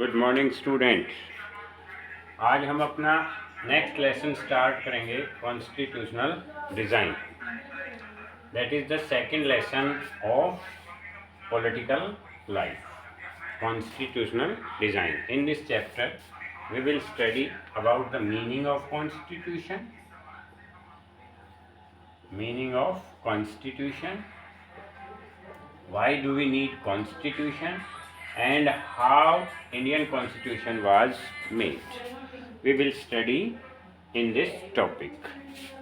Good morning students. आज हम अपना नेक्स्ट लेसन स्टार्ट करेंगे constitutional design. That is the second lesson of political life, constitutional design. In this chapter we will study about the meaning of constitution, why do we need constitution, and how Indian constitution was made. We will study in this topic.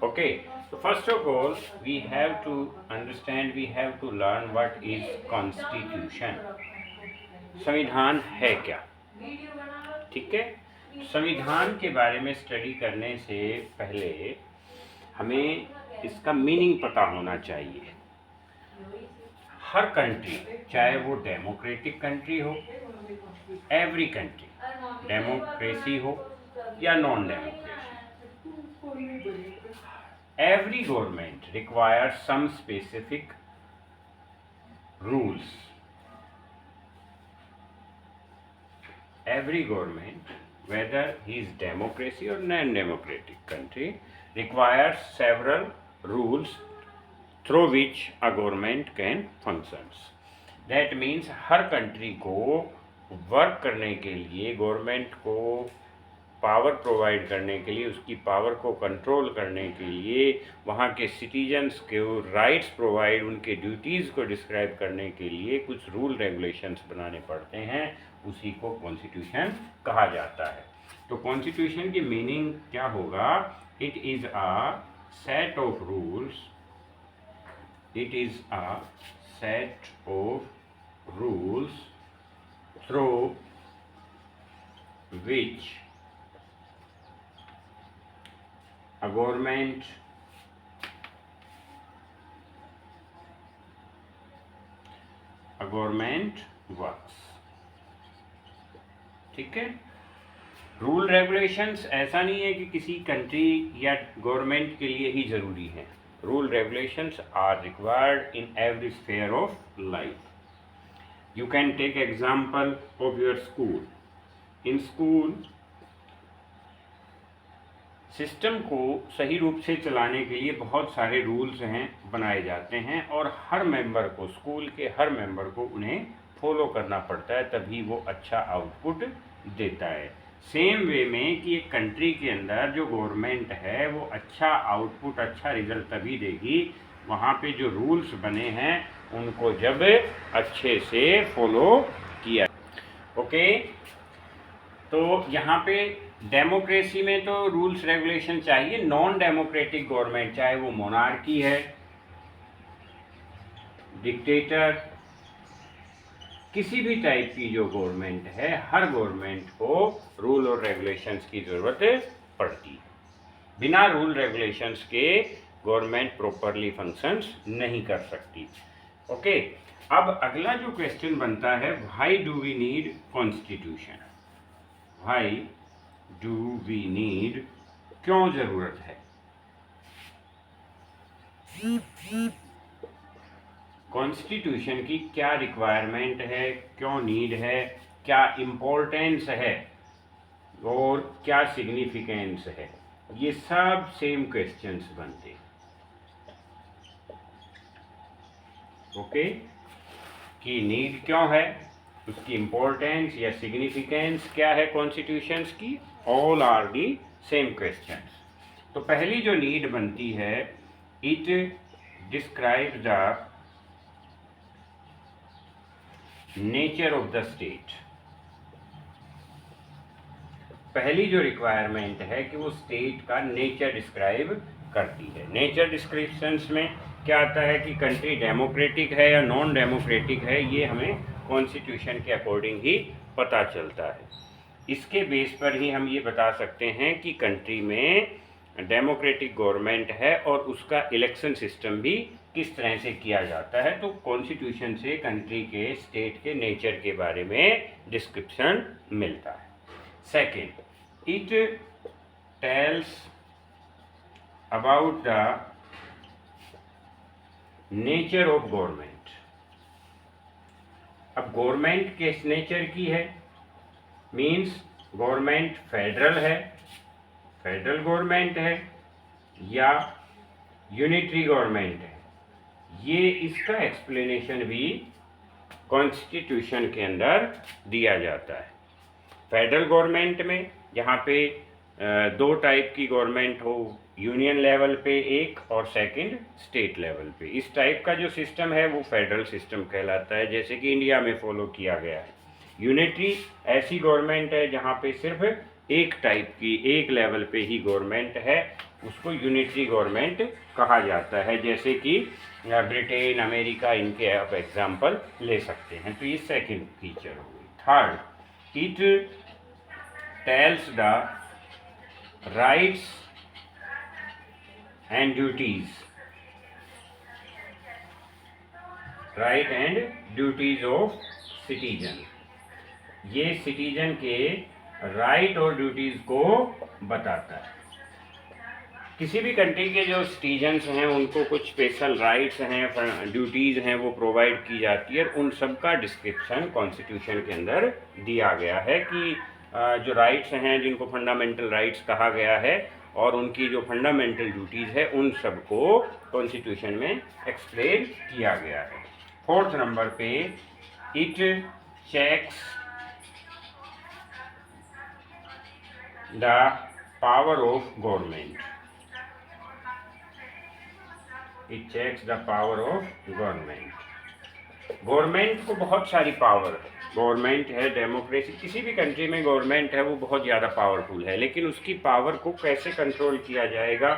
Okay, so first of all we have to understand, we have to learn what is constitution. संविधान है क्या? ठीक है, संविधान के बारे में study करने से पहले हमें इसका मीनिंग पता होना चाहिए। हर कंट्री, चाहे वो डेमोक्रेटिक कंट्री हो, एवरी कंट्री, डेमोक्रेसी हो या non democracy, every government requires some specific rules. Every government, whether he is democracy or non-democratic country, requires several rules through which a government can functions. That means her country को work करने के लिए, government को power provide करने के लिए, उसकी power को कंट्रोल करने के लिए, वहाँ के सिटीजन्स को राइट्स प्रोवाइड, उनके ड्यूटीज़ को डिस्क्राइब करने के लिए कुछ रूल रेगुलेशंस बनाने पड़ते हैं। उसी को कॉन्स्टिट्यूशन कहा जाता है। तो कॉन्स्टिट्यूशन की मीनिंग क्या होगा? It is a set of rules, it is a set of rules through which a government works। ठीक है, रूल रेगुलेशंस ऐसा नहीं है कि किसी कंट्री या गवर्नमेंट के लिए ही ज़रूरी है। Rule regulations are required in every sphere of life. You can take example of your school. इन स्कूल सिस्टम को सही रूप से चलाने के लिए बहुत सारे रूल्स हैं, बनाए जाते हैं, और हर मेंबर को, स्कूल के हर मेंबर को उन्हें फॉलो करना पड़ता है, तभी वो अच्छा आउटपुट देता है। सेम वे में कि एक कंट्री के अंदर जो गवर्नमेंट है वो अच्छा आउटपुट, अच्छा रिजल्ट तभी देगी वहाँ पे जो रूल्स बने हैं उनको जब अच्छे से फॉलो किया। ओके, तो यहाँ पे डेमोक्रेसी में तो रूल्स रेगुलेशन चाहिए। नॉन डेमोक्रेटिक गवर्नमेंट, चाहे वो मोनार्की है, डिक्टेटर, किसी भी टाइप की जो गवर्नमेंट है, हर गवर्नमेंट को रूल और रेगुलेशंस की ज़रूरत पड़ती है। बिना रूल रेगुलेशंस के गवर्नमेंट प्रॉपरली फंक्शंस नहीं कर सकती। ओके, अब अगला जो क्वेश्चन बनता है, why do we need constitution? Why do we need, क्यों ज़रूरत है? कॉन्स्टिट्यूशन की क्या रिक्वायरमेंट है, क्यों नीड है, क्या इम्पोर्टेंस है और क्या सिग्निफिकेंस है? ये सब सेम क्वेश्चंस बनते। ओके, कि नीड क्यों है, उसकी इम्पोर्टेंस या सिग्निफिकेंस क्या है कॉन्स्टिट्यूशंस की, all are the same questions. तो पहली जो नीड बनती है, it describe the nature of the state. पहली जो रिक्वायरमेंट है कि वो स्टेट का नेचर डिस्क्राइब करती है। नेचर डिस्क्रिप्शंस में क्या आता है कि कंट्री डेमोक्रेटिक है या नॉन डेमोक्रेटिक है, ये हमें कॉन्स्टिट्यूशन के अकॉर्डिंग ही पता चलता है। इसके बेस पर ही हम ये बता सकते हैं कि कंट्री में डेमोक्रेटिक गवर्नमेंट है और उसका इलेक्शन सिस्टम भी किस तरह से किया जाता है। तो कॉन्स्टिट्यूशन से कंट्री के, स्टेट के नेचर के बारे में डिस्क्रिप्शन मिलता है। Second, it tells about the nature of government. अब गवर्नमेंट किस नेचर की है? मीन्स गवर्नमेंट फेडरल है, फेडरल गवर्नमेंट है या यूनिटरी गवर्नमेंट है, ये इसका एक्सप्लेनेशन भी कॉन्स्टिट्यूशन के अंदर दिया जाता है। फेडरल गवर्नमेंट में जहाँ पे दो टाइप की गवर्नमेंट हो, यूनियन लेवल पे एक और सेकंड स्टेट लेवल पे, इस टाइप का जो सिस्टम है वो फेडरल सिस्टम कहलाता है, जैसे कि इंडिया में फॉलो किया गया है। यूनिटरी ऐसी गवर्नमेंट है जहाँ पे सिर्फ एक टाइप की एक लेवल पे ही गवर्नमेंट है, उसको यूनिटरी गवर्नमेंट कहा जाता है, जैसे कि ब्रिटेन, अमेरिका, इनके आप एग्जाम्पल ले सकते हैं। तो ये सेकंड फीचर हो गई। Third, it tells the rights and duties, right and duties of citizen, ये सिटीजन के राइट और ड्यूटीज को बताता है। किसी भी कंट्री के जो सिटीजन्स हैं उनको कुछ स्पेशल राइट्स हैं, ड्यूटीज़ हैं, वो प्रोवाइड की जाती है। उन सब का डिस्क्रिप्शन कॉन्स्टिट्यूशन के अंदर दिया गया है कि जो राइट्स हैं, जिनको फंडामेंटल राइट्स कहा गया है, और उनकी जो फंडामेंटल ड्यूटीज़ है, उन सब को कॉन्स्टिट्यूशन में एक्सप्लेन किया गया है। फोर्थ नंबर पे, it checks the power of government, it checks the power of government. Government को बहुत सारी पावर है, गवर्नमेंट है, डेमोक्रेसी, किसी भी कंट्री में गवर्नमेंट है वो बहुत ज़्यादा पावरफुल है, लेकिन उसकी पावर को कैसे कंट्रोल किया जाएगा,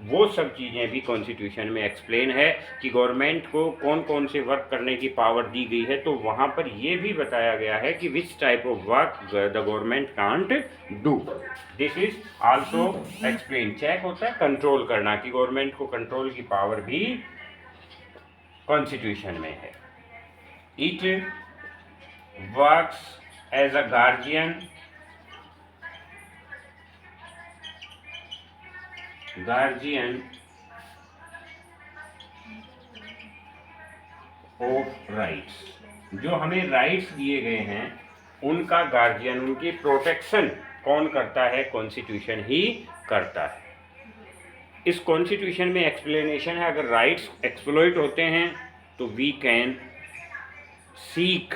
वो सब चीज़ें भी कॉन्स्टिट्यूशन में एक्सप्लेन है कि गवर्नमेंट को कौन कौन से वर्क करने की पावर दी गई है। तो वहाँ पर ये भी बताया गया है कि which type of work the government can't do, this is also explain. Check होता है कंट्रोल करना, कि गवर्नमेंट को कंट्रोल की पावर भी कॉन्स्टिट्यूशन में है। It works as a guardian, guardian of rights, जो हमें राइट्स दिए गए हैं उनका गार्जियन, उनकी प्रोटेक्शन कौन करता है, कॉन्स्टिट्यूशन ही करता है। इस कॉन्स्टिट्यूशन में एक्सप्लेनेशन है, अगर राइट्स एक्सप्लॉइट होते हैं तो we can seek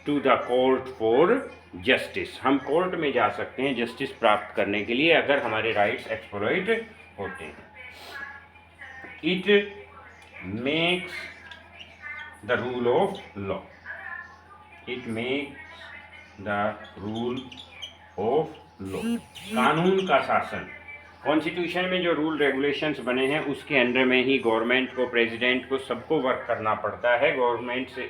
to the court for justice, हम कोर्ट में जा सकते हैं जस्टिस प्राप्त करने के लिए अगर हमारे राइट्स एक्सप्लॉइट होते हैं। It makes the rule of law, it makes the rule of law, कानून का शासन। कॉन्स्टिट्यूशन में जो रूल रेगुलेशंस बने हैं उसके अंडर में ही गवर्नमेंट को, प्रेसिडेंट को, सबको वर्क करना पड़ता है। गवर्नमेंट से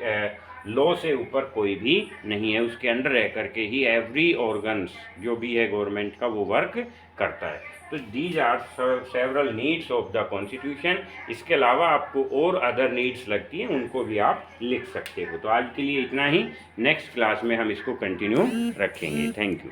लॉ से ऊपर कोई भी नहीं है, उसके अंडर रह करके ही एवरी ऑर्गन्स जो भी है गवर्नमेंट का वो वर्क करता है। तो these are several needs of the constitution. इसके अलावा आपको और अदर नीड्स लगती हैं, उनको भी आप लिख सकते हो। तो आज के लिए इतना ही, नेक्स्ट क्लास में हम इसको कंटिन्यू रखेंगे। Thank you.